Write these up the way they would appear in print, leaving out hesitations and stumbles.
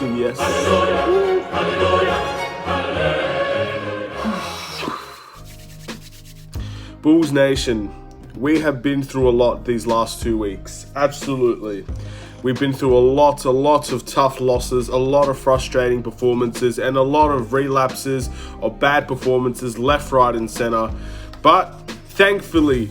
reaction, yes. Bulls Nation, we have been through a lot these last 2 weeks. Absolutely. We've been through a lot of tough losses, a lot of frustrating performances, and a lot of relapses of bad performances left, right, and center. But thankfully,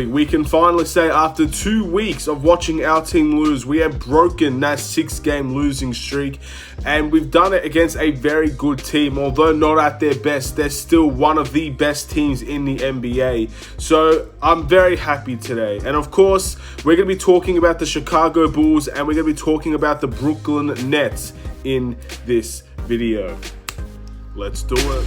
we can finally say after 2 weeks of watching our team lose, we have broken that 6-game losing streak, and we've done it against a very good team. Although not at their best, they're still one of the best teams in the NBA. So I'm very happy today. And of course, we're going to be talking about the Chicago Bulls, and we're going to be talking about the Brooklyn Nets in this video. Let's do it.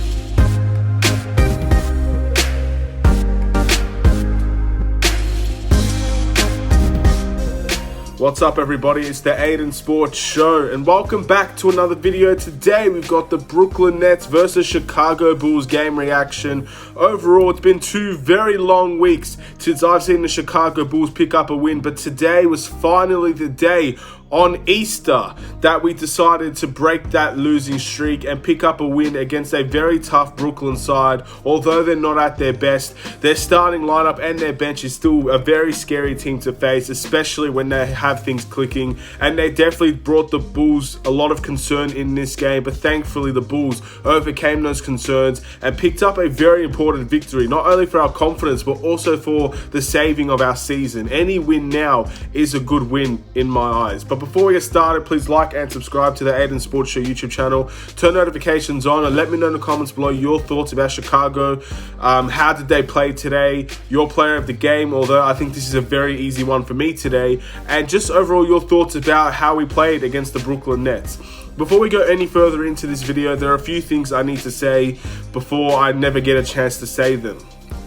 What's up, everybody? It's the Aidan Sports Show, and welcome back to another video. Today we've got the Brooklyn Nets versus Chicago Bulls game reaction. Overall, it's been 2 very long weeks since I've seen the Chicago Bulls pick up a win, but today was finally the day on Easter that we decided to break that losing streak and pick up a win against a very tough Brooklyn side. Although they're not at their best, their starting lineup and their bench is still a very scary team to face, especially when they have things clicking. And they definitely brought the Bulls a lot of concern in this game, but thankfully the Bulls overcame those concerns and picked up a very important victory, not only for our confidence but also for the saving of our season. Any win now is a good win in my eyes. But before we get started, please like and subscribe to the Aidan Sports Show YouTube channel. Turn notifications on and let me know in the comments below your thoughts about Chicago. How did they play today? Your player of the game, although I think this is a very easy one for me today. And just overall your thoughts about how we played against the Brooklyn Nets. Before we go any further into this video, there are a few things I need to say before I never get a chance to say them.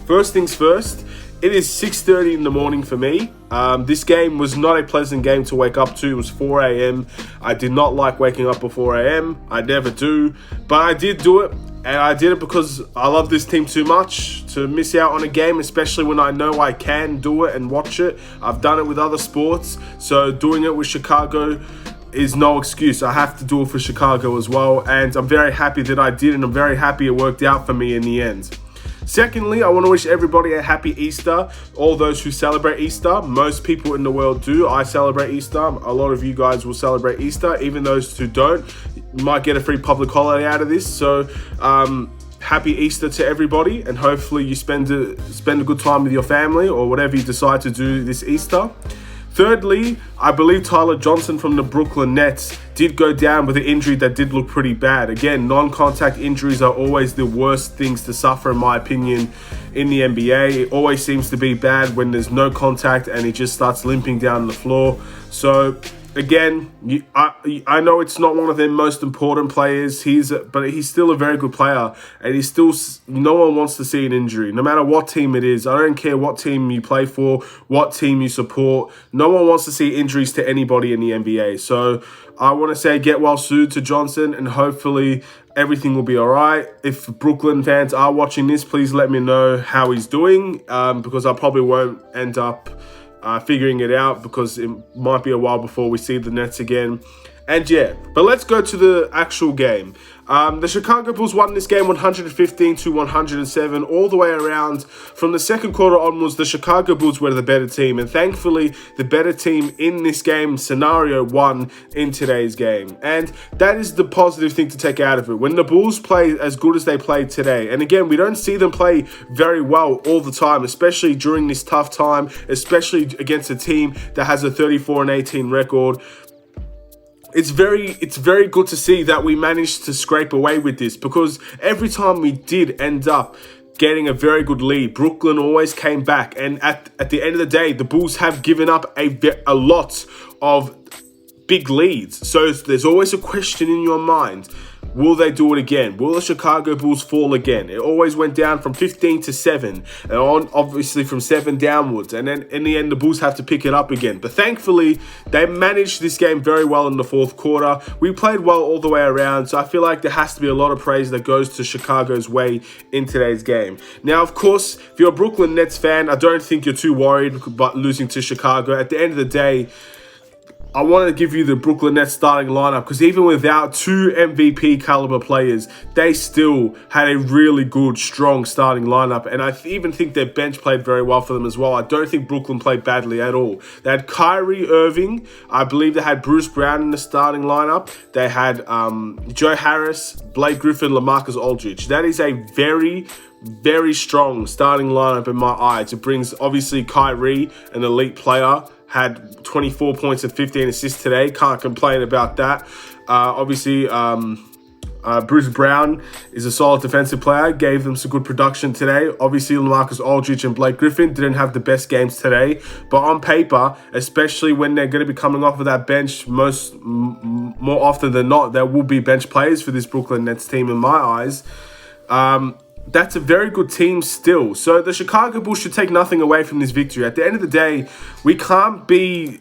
First things first, it is 6:30 in the morning for me. This game was not a pleasant game to wake up to. It was 4 a.m. I did not like waking up before 4 a.m. I never do, but I did do it. And I did it because I love this team too much to miss out on a game, especially when I know I can do it and watch it. I've done it with other sports, so doing it with Chicago is no excuse. I have to do it for Chicago as well, and I'm very happy that I did, and I'm very happy it worked out for me in the end. Secondly, I want to wish everybody a happy Easter. All those who celebrate Easter, most people in the world do. I celebrate Easter. A lot of you guys will celebrate Easter. Even those who don't, you might get a free public holiday out of this. So, happy Easter to everybody, and hopefully you spend a good time with your family or whatever you decide to do this Easter. Thirdly, I believe Tyler Johnson from the Brooklyn Nets did go down with an injury that did look pretty bad. Again, non-contact injuries are always the worst things to suffer, in my opinion, in the NBA. It always seems to be bad when there's no contact and he just starts limping down the floor. So again, I know it's not one of their most important players, but he's still a very good player, and no one wants to see an injury, no matter what team it is. I don't care what team you play for, what team you support. No one wants to see injuries to anybody in the NBA. So I want to say get well soon to Johnson, and hopefully everything will be all right. If Brooklyn fans are watching this, please let me know how he's doing, because I probably won't end up figuring it out, because it might be a while before we see the Nets again. And yeah, but let's go to the actual game. The Chicago Bulls won this game 115-107 all the way around. From the second quarter onwards, the Chicago Bulls were the better team, and thankfully the better team in this game scenario won in today's game. And that is the positive thing to take out of it. When the Bulls play as good as they played today, and again, we don't see them play very well all the time, especially during this tough time, especially against a team that has a 34-18 record. It's very good to see that we managed to scrape away with this, because every time we did end up getting a very good lead, Brooklyn always came back. And at the end of the day, the Bulls have given up a lot of big leads. So there's always a question in your mind. Will they do it again? Will the Chicago Bulls fall again? It always went down from 15 to 7, and on obviously from 7 downwards. And then in the end, the Bulls have to pick it up again. But thankfully, they managed this game very well in the fourth quarter. We played well all the way around, so I feel like there has to be a lot of praise that goes to Chicago's way in today's game. Now, of course, if you're a Brooklyn Nets fan, I don't think you're too worried about losing to Chicago. At the end of the day, I wanted to give you the Brooklyn Nets starting lineup because even without two MVP caliber players, they still had a really good, strong starting lineup. And I even think their bench played very well for them as well. I don't think Brooklyn played badly at all. They had Kyrie Irving. I believe they had Bruce Brown in the starting lineup. They had Joe Harris, Blake Griffin, LaMarcus Aldridge. That is a very, very strong starting lineup in my eyes. It brings, obviously, Kyrie, an elite player, had 24 points and 15 assists today. Can't complain about that. Obviously, Bruce Brown is a solid defensive player. Gave them some good production today. Obviously, LaMarcus Aldridge and Blake Griffin didn't have the best games today. But on paper, especially when they're going to be coming off of that bench, more often than not, there will be bench players for this Brooklyn Nets team in my eyes. That's a very good team still. So the Chicago Bulls should take nothing away from this victory. At the end of the day, we can't be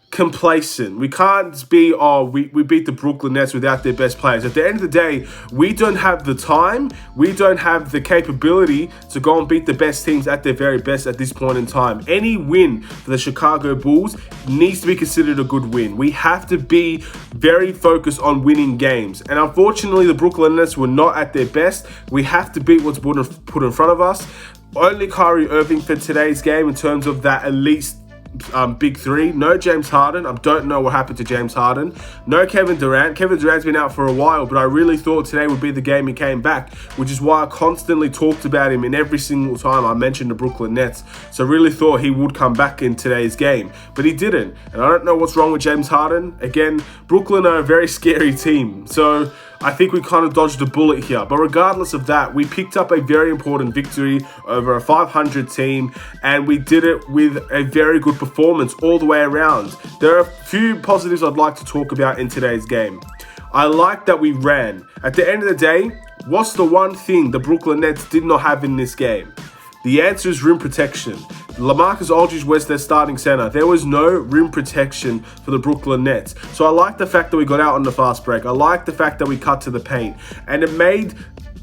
complacent. We can't be, we beat the Brooklyn Nets without their best players. At the end of the day, we don't have the time, we don't have the capability to go and beat the best teams at their very best at this point in time. Any win for the Chicago Bulls needs to be considered a good win. We have to be very focused on winning games. And unfortunately, the Brooklyn Nets were not at their best. We have to beat what's put in front of us. Only Kyrie Irving for today's game in terms of that elite big three. No James Harden. I don't know what happened to James Harden. No Kevin Durant. Kevin Durant's been out for a while, but I really thought today would be the game he came back, which is why I constantly talked about him in every single time I mentioned the Brooklyn Nets. So I really thought he would come back in today's game, but he didn't. And I don't know what's wrong with James Harden. Again, Brooklyn are a very scary team. So I think we kind of dodged a bullet here. But regardless of that, we picked up a very important victory over a 500 team, and we did it with a very good performance all the way around. There are a few positives I'd like to talk about in today's game. I like that we ran. At the end of the day, what's the one thing the Brooklyn Nets did not have in this game? The answer is rim protection. LaMarcus Aldridge was their starting center. There was no rim protection for the Brooklyn Nets. So I like the fact that we got out on the fast break. I like the fact that we cut to the paint. And it made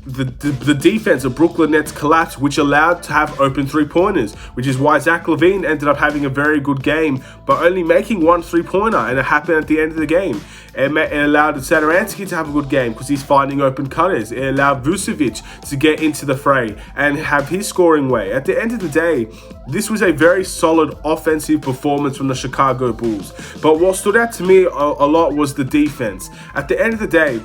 the defense of Brooklyn Nets collapse, which allowed to have open three-pointers, which is why Zach LaVine ended up having a very good game, but only making one three-pointer, and it happened at the end of the game. It allowed Saransky to have a good game because he's finding open cutters. It allowed Vucevic to get into the fray and have his scoring way. At the end of the day, this was a very solid offensive performance from the Chicago Bulls. But what stood out to me a lot was the defense. At the end of the day,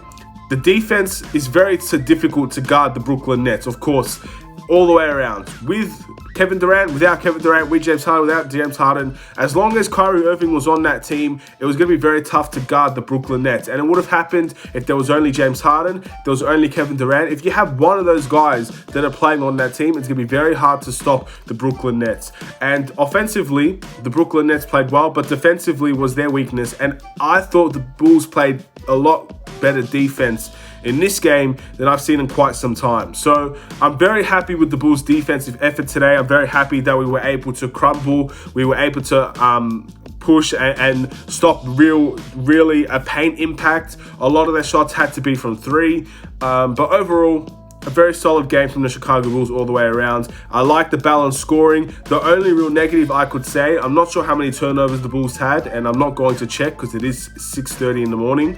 the defense is very difficult to guard the Brooklyn Nets, of course, all the way around. With Kevin Durant, without Kevin Durant, with James Harden, without James Harden, as long as Kyrie Irving was on that team, it was going to be very tough to guard the Brooklyn Nets. And it would have happened if there was only James Harden, if there was only Kevin Durant. If you have one of those guys that are playing on that team, it's going to be very hard to stop the Brooklyn Nets. And offensively, the Brooklyn Nets played well, but defensively was their weakness. And I thought the Bulls played a lot better defense in this game than I've seen in quite some time. So I'm very happy with the Bulls' defensive effort today. I'm very happy that we were able to crumble. We were able to push and stop really a paint impact. A lot of their shots had to be from three. But overall, a very solid game from the Chicago Bulls all the way around. I like the balanced scoring. The only real negative I could say, I'm not sure how many turnovers the Bulls had, and I'm not going to check because it is 6:30 in the morning.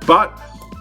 But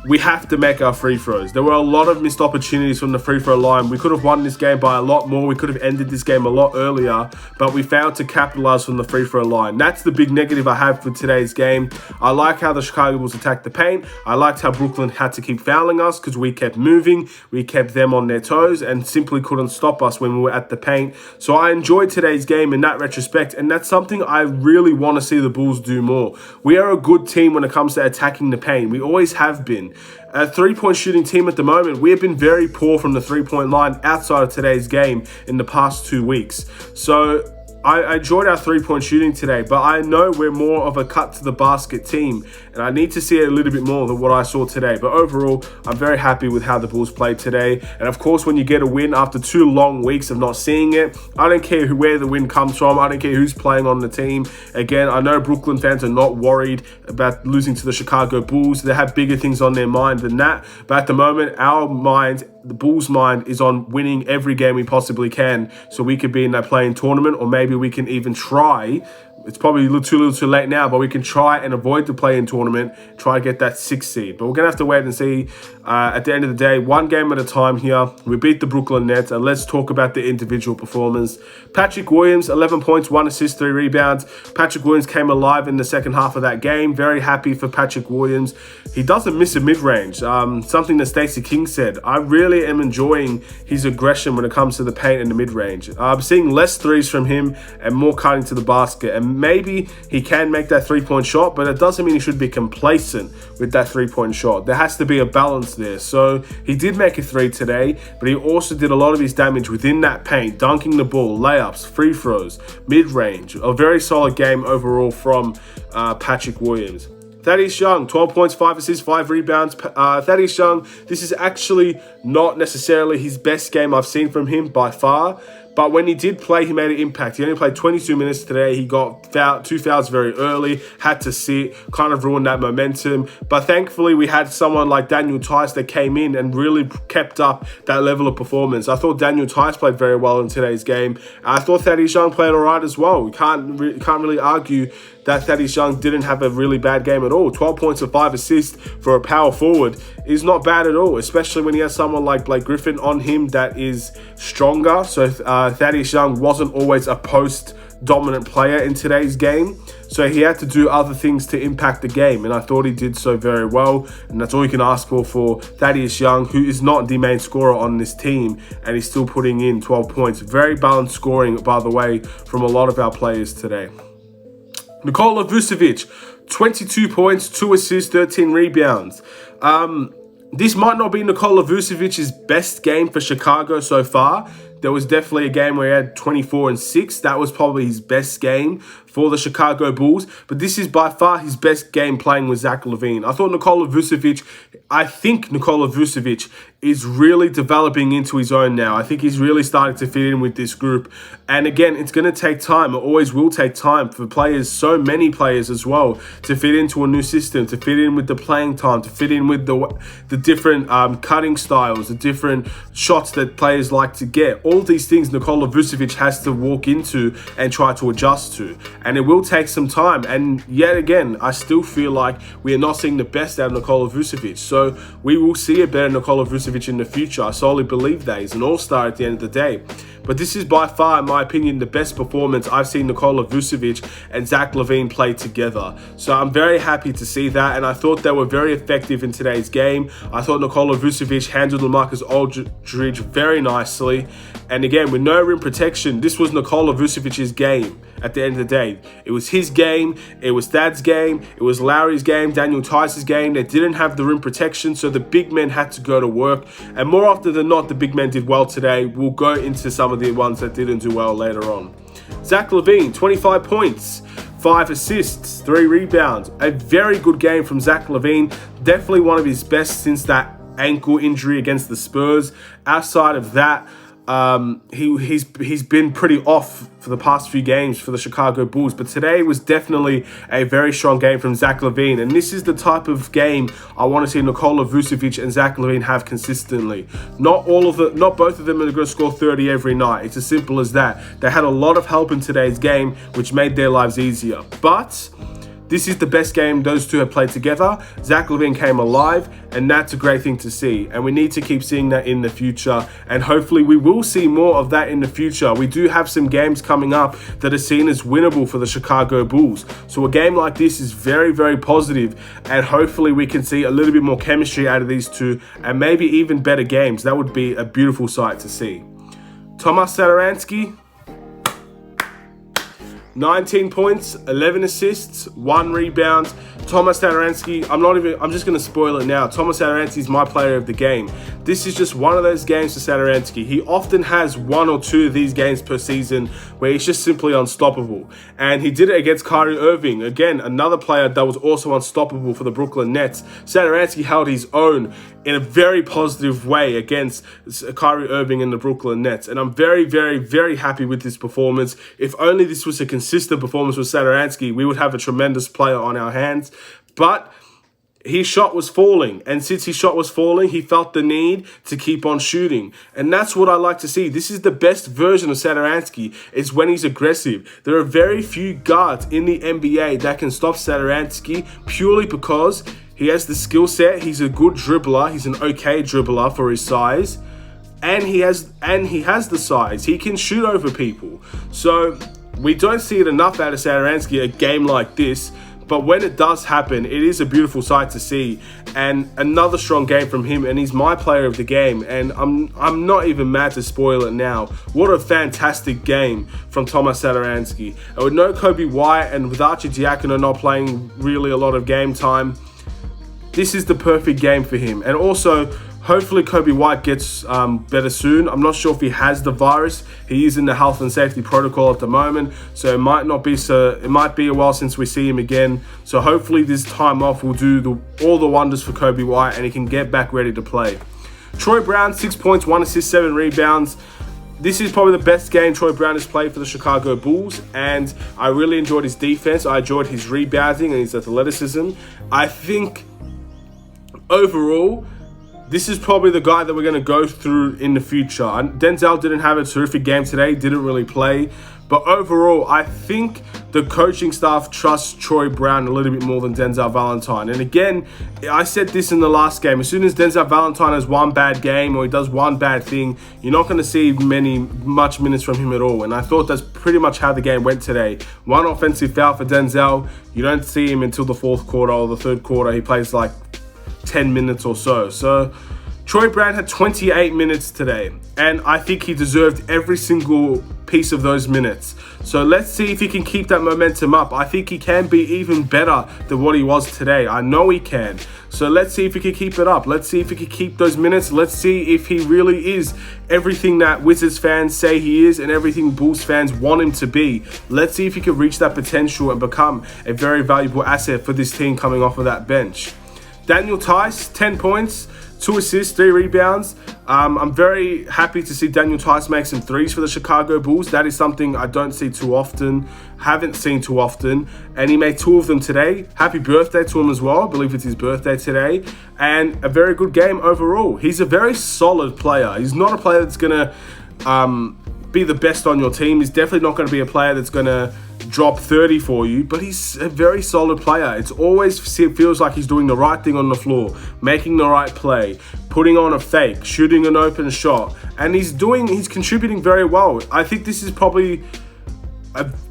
we have to make our free throws. There were a lot of missed opportunities from the free throw line. We could have won this game by a lot more. We could have ended this game a lot earlier, but we failed to capitalize from the free throw line. That's the big negative I have for today's game. I like how the Chicago Bulls attacked the paint. I liked how Brooklyn had to keep fouling us because we kept moving. We kept them on their toes and simply couldn't stop us when we were at the paint. So I enjoyed today's game in that retrospect, and that's something I really want to see the Bulls do more. We are a good team when it comes to attacking the paint. We always have been. A three-point shooting team at the moment, we have been very poor from the three-point line outside of today's game in the past 2 weeks. So I enjoyed our three-point shooting today, but I know we're more of a cut-to-the-basket team, and I need to see it a little bit more than what I saw today. But overall, I'm very happy with how the Bulls played today. And of course, when you get a win after 2 long weeks of not seeing it, I don't care where the win comes from. I don't care who's playing on the team. Again, I know Brooklyn fans are not worried about losing to the Chicago Bulls. They have bigger things on their mind than that. But at the moment, our mind, the Bulls' mind, is on winning every game we possibly can so we could be in that play-in tournament, or maybe we can even try it's probably a little too late now, but we can try and avoid the play-in tournament, try to get that 6th seed. But we're going to have to wait and see at the end of the day. One game at a time here. We beat the Brooklyn Nets, and let's talk about the individual performance. Patrick Williams, 11 points, 1 assist, 3 rebounds. Patrick Williams came alive in the second half of that game. Very happy for Patrick Williams. He doesn't miss a mid-range. Something that Stacey King said. I really am enjoying his aggression when it comes to the paint and the mid-range. I'm seeing less threes from him and more cutting to the basket. And maybe he can make that 3-point shot, but it doesn't mean he should be complacent with that 3-point shot. There has to be a balance there. So he did make a 3 today, but he also did a lot of his damage within that paint, dunking the ball, layups, free throws, mid-range. A very solid game overall from Patrick Williams. Thaddeus Young, 12 points, 5 assists, 5 rebounds. Thaddeus Young, this is actually not necessarily his best game I've seen from him by far. But when he did play, he made an impact. He only played 22 minutes today. He got 2 fouls very early, had to sit, kind of ruined that momentum. But thankfully, we had someone like Daniel Theis that came in and really kept up that level of performance. I thought Daniel Theis played very well in today's game. I thought Thaddeus Young played all right as well. We can't really argue that Thaddeus Young didn't have a really bad game at all. 12 points and 5 assists for a power forward is not bad at all, especially when he has someone like Blake Griffin on him that is stronger. So Thaddeus Young wasn't always a post-dominant player in today's game. So he had to do other things to impact the game, and I thought he did so very well. And that's all you can ask for Thaddeus Young, who is not the main scorer on this team, and he's still putting in 12 points. Very balanced scoring, by the way, from a lot of our players today. Nikola Vucevic, 22 points, 2 assists, 13 rebounds. This might not be Nikola Vucevic's best game for Chicago so far. There was definitely a game where he had 24 and 6. That was probably his best game for the Chicago Bulls. But this is by far his best game playing with Zach LaVine. I think Nikola Vucevic is really developing into his own now. I think he's really starting to fit in with this group. And again, it's going to take time. It always will take time for players, so many players as well, to fit into a new system, to fit in with the playing time, to fit in with the different cutting styles, the different shots that players like to get. All these things Nikola Vucevic has to walk into and try to adjust to. And it will take some time. And yet again, I still feel like we are not seeing the best out of Nikola Vucevic. So we will see a better Nikola Vucevic in the future. I solely believe that. He's an all-star at the end of the day. But this is by far, in my opinion, the best performance I've seen Nikola Vucevic and Zach LaVine play together. So I'm very happy to see that, and I thought they were very effective in today's game. I thought Nikola Vucevic handled LaMarcus Aldridge very nicely. And again, with no rim protection, this was Nikola Vucevic's game at the end of the day. It was his game, it was Thad's game, it was Lowry's game, Daniel Theis' game. They didn't have the rim protection, so the big men had to go to work. And more often than not, the big men did well today. We'll go into some of the ones that didn't do well later on. Zach LaVine, 25 points, 5 assists, 3 rebounds. A very good game from Zach LaVine. Definitely one of his best since that ankle injury against the Spurs. Outside of that, he's been pretty off for the past few games for the Chicago Bulls, but today was definitely a very strong game from Zach LaVine, and this is the type of game I want to see Nikola Vucevic and Zach LaVine have consistently. Not both of them are going to score 30 every night. It's as simple as that. They had a lot of help in today's game, which made their lives easier, but this is the best game those two have played together. Zach LaVine came alive, and that's a great thing to see. And we need to keep seeing that in the future. And hopefully we will see more of that in the future. We do have some games coming up that are seen as winnable for the Chicago Bulls. So a game like this is very, very positive. And hopefully we can see a little bit more chemistry out of these two, and maybe even better games. That would be a beautiful sight to see. Tomas Saransky, 19 points, 11 assists, 1 rebound. Tomas Saransky, I'm just going to spoil it now. Tomas Saransky is my player of the game. This is just one of those games for Saransky. He often has 1 or 2 of these games per season where he's just simply unstoppable. And he did it against Kyrie Irving. Again, another player that was also unstoppable for the Brooklyn Nets. Saransky held his own in a very positive way against Kyrie Irving and the Brooklyn Nets. And I'm very, very, very happy with this performance. If only this was a consistent performance with Saransky, we would have a tremendous player on our hands. But his shot was falling. And since his shot was falling, he felt the need to keep on shooting. And that's what I like to see. This is the best version of Saransky, is when he's aggressive. There are very few guards in the NBA that can stop Saransky purely because he has the skill set. He's a good dribbler. He's an okay dribbler for his size. And he has the size. He can shoot over people. So we don't see it enough out of Saransky a game like this. But when it does happen, it is a beautiful sight to see. And another strong game from him, and he's my player of the game. And I'm not even mad to spoil it now. What a fantastic game from Tomas Saransky. And with no Kobe White and with Arcidiacono not playing really a lot of game time, this is the perfect game for him. And also, hopefully Kobe White gets better soon. I'm not sure if he has the virus. He is in the health and safety protocol at the moment, so it might be a while since we see him again. So hopefully this time off will do all the wonders for Kobe White and he can get back ready to play. Troy Brown, 6 points, 1 assist, 7 rebounds. This is probably the best game Troy Brown has played for the Chicago Bulls, and I really enjoyed his defense. I enjoyed his rebounding and his athleticism. I think overall, this is probably the guy that we're going to go through in the future. Denzel didn't have a terrific game today, didn't really play. But overall, I think the coaching staff trusts Troy Brown a little bit more than Denzel Valentine. And again, I said this in the last game. As soon as Denzel Valentine has one bad game or he does one bad thing, you're not going to see much minutes from him at all. And I thought that's pretty much how the game went today. One offensive foul for Denzel. You don't see him until the fourth quarter or the third quarter. He plays like 10 minutes or so. So Troy Brown had 28 minutes today, and I think he deserved every single piece of those minutes. So let's see if he can keep that momentum up. I think he can be even better than what he was today. I know he can. So let's see if he can keep it up. Let's see if he can keep those minutes. Let's see if he really is everything that Wizards fans say he is and everything Bulls fans want him to be. Let's see if he can reach that potential and become a very valuable asset for this team coming off of that bench. Daniel Theis, 10 points, 2 assists, 3 rebounds. I'm very happy to see Daniel Theis make some threes for the Chicago Bulls. That is something I don't see too often, haven't seen too often. And he made 2 of them today. Happy birthday to him as well. I believe it's his birthday today. And a very good game overall. He's a very solid player. He's not a player that's going to be the best on your team. He's definitely not going to be a player that's going to drop 30 for you, but he's a very solid player. It feels like he's doing the right thing on the floor, making the right play, putting on a fake, shooting an open shot, and he's contributing very well. I think this is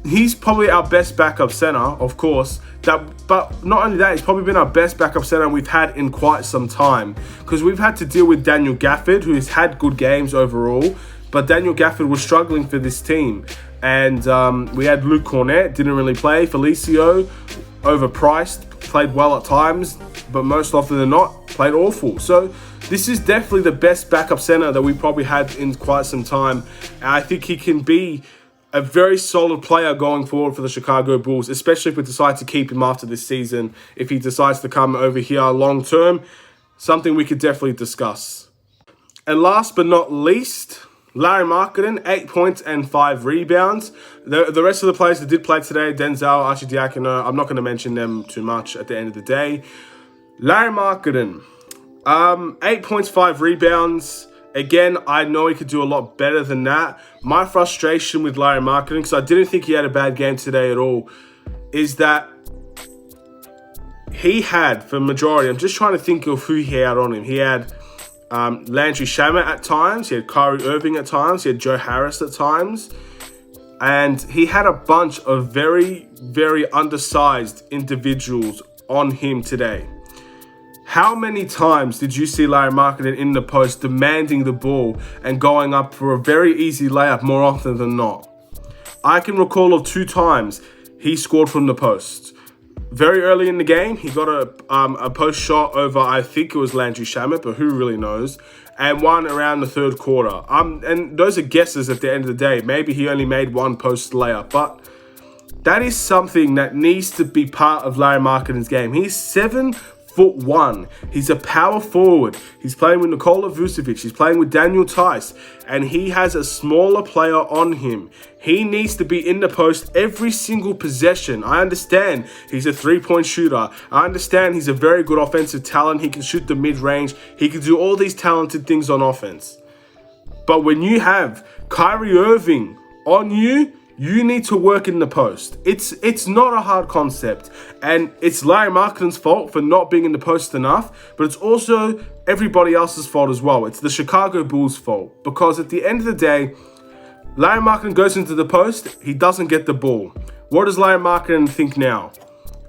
he's probably our best backup center, of course. But not only that, he's probably been our best backup center we've had in quite some time, because we've had to deal with Daniel Gafford, who has had good games overall, but Daniel Gafford was struggling for this team. And we had Luke Cornett, didn't really play. Felicio, overpriced, played well at times, but most often than not, played awful. So this is definitely the best backup center that we probably had in quite some time. And I think he can be a very solid player going forward for the Chicago Bulls, especially if we decide to keep him after this season. If he decides to come over here long term, something we could definitely discuss. And last but not least, Larry Marketing, 8 points and 5 rebounds. The rest of the players that did play today, Denzel, Arcidiacono, I'm not going to mention them too much at the end of the day. Larry Marketing, 8 points, 5 rebounds. Again, I know he could do a lot better than that. My frustration with Larry Marketing, because I didn't think he had a bad game today at all, is that he had, for majority, I'm just trying to think of who he had on him. He had Landry Shamet at times, he had Kyrie Irving at times, he had Joe Harris at times, and he had a bunch of very, very undersized individuals on him today. How many times did you see Larry Marketing in the post demanding the ball and going up for a very easy layup more often than not? I can recall of 2 times he scored from the post. Very early in the game, he got a post shot over, I think it was Landry Shamet, but who really knows, and one around the third quarter. And those are guesses at the end of the day. Maybe he only made 1 post layup, but that is something that needs to be part of Larry Marketing's game. He's 7'4", 6'1". He's a power forward. He's playing with Nikola Vucevic. He's playing with Daniel Tice. And he has a smaller player on him. He needs to be in the post every single possession. I understand he's a three-point shooter. I understand he's a very good offensive talent. He can shoot the mid-range. He can do all these talented things on offense. But when you have Kyrie Irving on you, you need to work in the post. It's not a hard concept. And it's Larry Markkanen's fault for not being in the post enough, but it's also everybody else's fault as well. It's the Chicago Bulls' fault. Because at the end of the day, Larry Markkanen goes into the post, he doesn't get the ball. What does Larry Markkanen think now?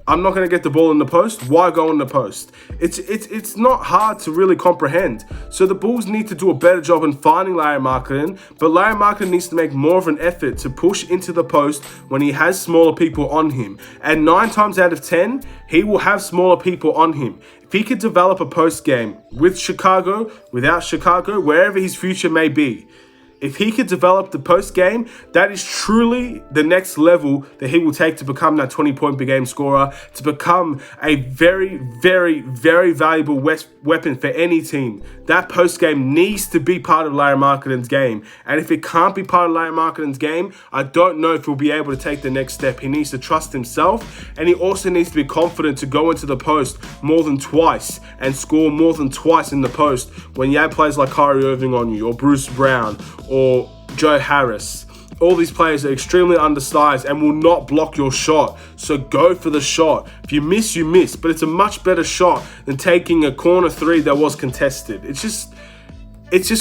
I'm not going to get the ball in the post. Why go in the post? It's not hard to really comprehend. So the Bulls need to do a better job in finding Larry Markkanen, but Larry Markkanen needs to make more of an effort to push into the post when he has smaller people on him. And 9 times out of 10, he will have smaller people on him. If he could develop a post game with Chicago, without Chicago, wherever his future may be, if he could develop the post game, that is truly the next level that he will take to become that 20-point per game scorer, to become a very, very, very valuable weapon for any team. That post game needs to be part of Larry Markkanen's game. And if it can't be part of Larry Markkanen's game, I don't know if he'll be able to take the next step. He needs to trust himself, and he also needs to be confident to go into the post more than twice and score more than twice in the post when you have players like Kyrie Irving on you, or Bruce Brown, or Joe Harris. All these players are extremely undersized and will not block your shot. So go for the shot. If you miss, you miss. But it's a much better shot than taking a corner three that was contested. It's just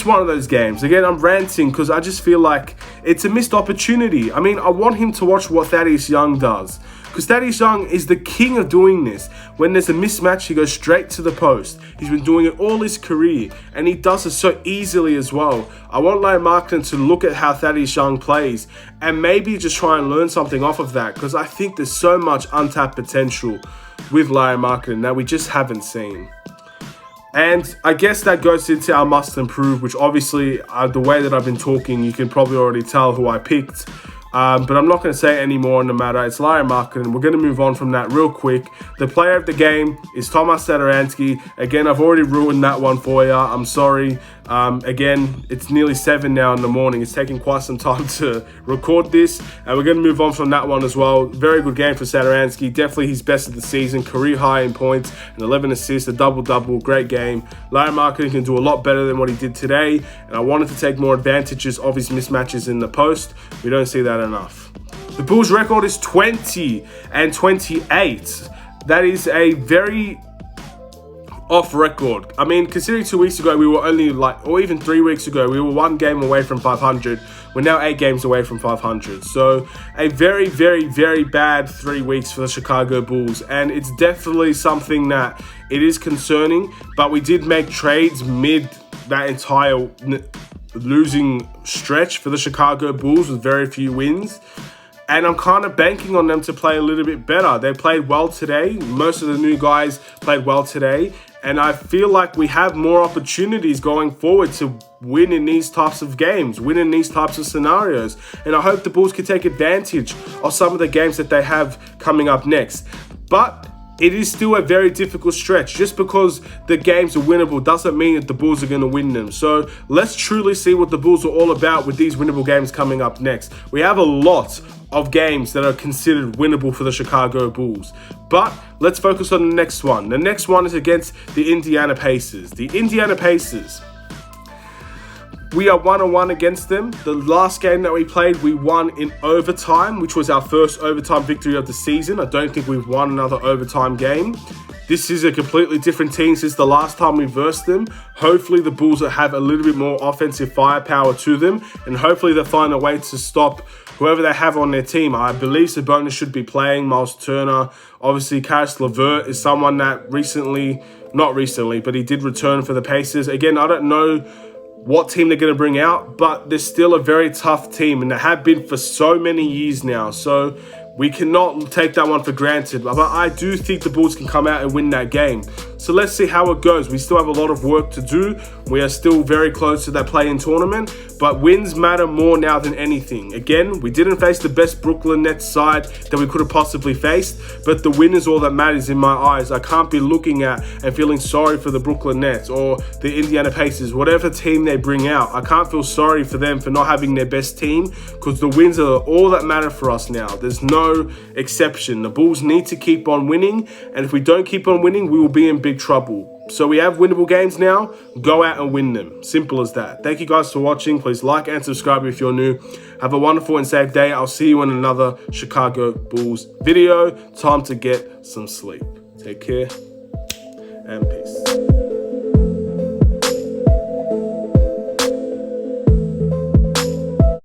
one of those games. Again, I'm ranting because I just feel like it's a missed opportunity. I mean, I want him to watch what Thaddeus Young does. Because Thaddeus Young is the king of doing this. When there's a mismatch, he goes straight to the post. He's been doing it all his career, and he does it so easily as well. I want Larry Markkanen to look at how Thaddeus Young plays and maybe just try and learn something off of that, because I think there's so much untapped potential with Larry Markkanen that we just haven't seen. And I guess that goes into our must improve, which obviously, the way that I've been talking, you can probably already tell who I picked. But I'm not going to say any more on the matter. It's Larry Markkanen. We're going to move on from that real quick. The player of the game is Tomas Saransky. Again, I've already ruined that one for you. I'm sorry. Again, it's nearly 7 now in the morning. It's taking quite some time to record this. And we're going to move on from that one as well. Very good game for Saransky. Definitely his best of the season. Career high in points and 11 assists, a double-double. Great game. Larry Markkanen can do a lot better than what he did today. And I wanted to take more advantages of his mismatches in the post. We don't see that enough. The Bulls' record is 20-28. That is a very off record. I mean, considering 2 weeks ago we were only or even 3 weeks ago, we were 1 game away from 500. We're now 8 games away from 500. So a very, very, very bad 3 weeks for the Chicago Bulls. And it's definitely something that it is concerning, but we did make trades mid that entire losing stretch for the Chicago Bulls with very few wins. And I'm kind of banking on them to play a little bit better. They played well today. Most of the new guys played well today. And I feel like we have more opportunities going forward to win in these types of games, win in these types of scenarios. And I hope the Bulls can take advantage of some of the games that they have coming up next. But it is still a very difficult stretch. Just because the games are winnable doesn't mean that the Bulls are going to win them. So let's truly see what the Bulls are all about with these winnable games coming up next. We have a lot of games that are considered winnable for the Chicago Bulls. But let's focus on the next one. The next one is against the Indiana Pacers. The Indiana Pacers, we are 1-1 against them. The last game that we played, we won in overtime, which was our first overtime victory of the season. I don't think we've won another overtime game. This is a completely different team since the last time we versed them. Hopefully the Bulls have a little bit more offensive firepower to them, and hopefully they'll find a way to stop whoever they have on their team. I believe Sabonis should be playing, Miles Turner. Obviously, Karis LeVert is someone that not recently, but he did return for the Pacers. Again, I don't know what team they're going to bring out, but they're still a very tough team, and they have been for so many years now. So we cannot take that one for granted. But I do think the Bulls can come out and win that game. So let's see how it goes. We still have a lot of work to do. We are still very close to that play-in tournament, but wins matter more now than anything. Again, we didn't face the best Brooklyn Nets side that we could have possibly faced, but the win is all that matters in my eyes. I can't be looking at and feeling sorry for the Brooklyn Nets or the Indiana Pacers, whatever team they bring out. I can't feel sorry for them for not having their best team, because the wins are all that matter for us now. There's no exception. The Bulls need to keep on winning, and if we don't keep on winning, we will be in big trouble. So we have winnable games now. Go out and win them. Simple as that. Thank you guys for watching. Please like and subscribe if you're new. Have a wonderful and safe day. I'll see you in another Chicago Bulls video. Time to get some sleep. Take care and peace.